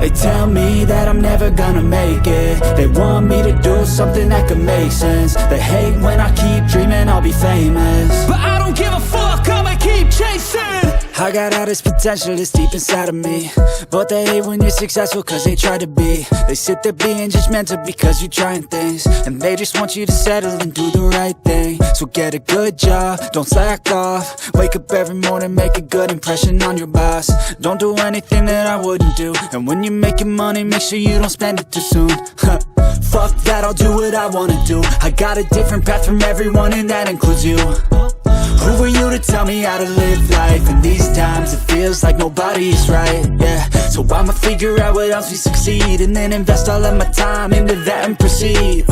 They tell me that I'm never gonna make it. They want me to do something that could make sense. They hate when I keep dreaming I'll be famous, but I don't give a fuck, I'ma keep chasing. I got all this potential that's deep inside of me, but they hate when you're successful cause they try to be. They sit there being judgmental because you're trying things, and they just want you to settle and do the right thing. So get a good job, don't slack off. Wake up every morning, make a good impression on your boss. Don't do anything that I wouldn't do, and when you're making money, make sure you don't spend it too soon. Fuck that, I'll do what I wanna do. I got a different path from everyone, and that includes you. Who are you to tell me how to live life? In these times it feels like nobody's right, yeah. So I'ma figure out what else we succeed, and then invest all of my time into that and proceed.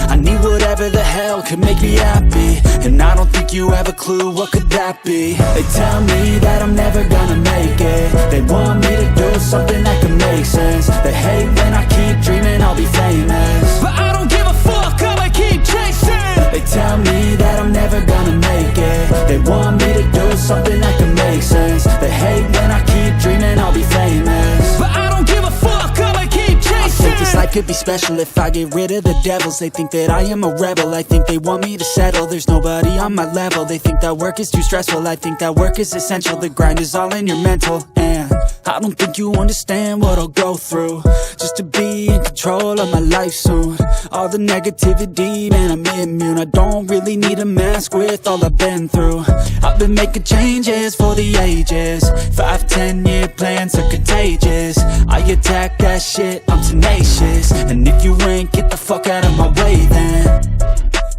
I need whatever the hell could make me happy, and I don't think you have a clue what could that be. They tell me that I'm never gonna make it. They want me to do something that could make sense. They hate when I keep dreaming I'll be famous, but I don't give a fuck, I'ma keep chasing. They tell me that I'm never gonna make it. They want me to do something that can make sense. They hate when I keep dreaming I'll be famous, but I don't give a fuck, I'ma keep chasing. I think this life could be special if I get rid of the devils. They think that I am a rebel, I think they want me to settle. There's nobody on my level, they think that work is too stressful. I think that work is essential, the grind is all in your mental. And I don't think you understand what I'll go through just to be in control of my life soon. All the negativity, man, I'm immune. I don't really need a mask with all I've been through. I've been making changes for the ages. 5-10 year plans are contagious. I attack that shit, I'm tenacious. And if you ain't, get the fuck out of my way then.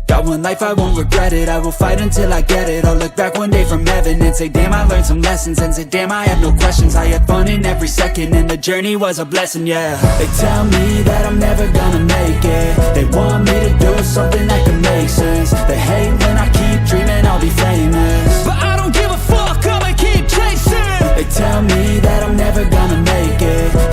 Got one life, I won't regret it. I will fight until I get it. I'll look back one day from heaven and say, damn, I learned some lessons. And say, damn, I have no questions. I had fun in every second, and the journey was a blessing, yeah. They tell me that I'm never gonna make it. They want me to do something that can make sense. They hate when I keep dreaming I'll be famous, but I don't give a fuck, I'ma keep chasing. They tell me that I'm never gonna make it.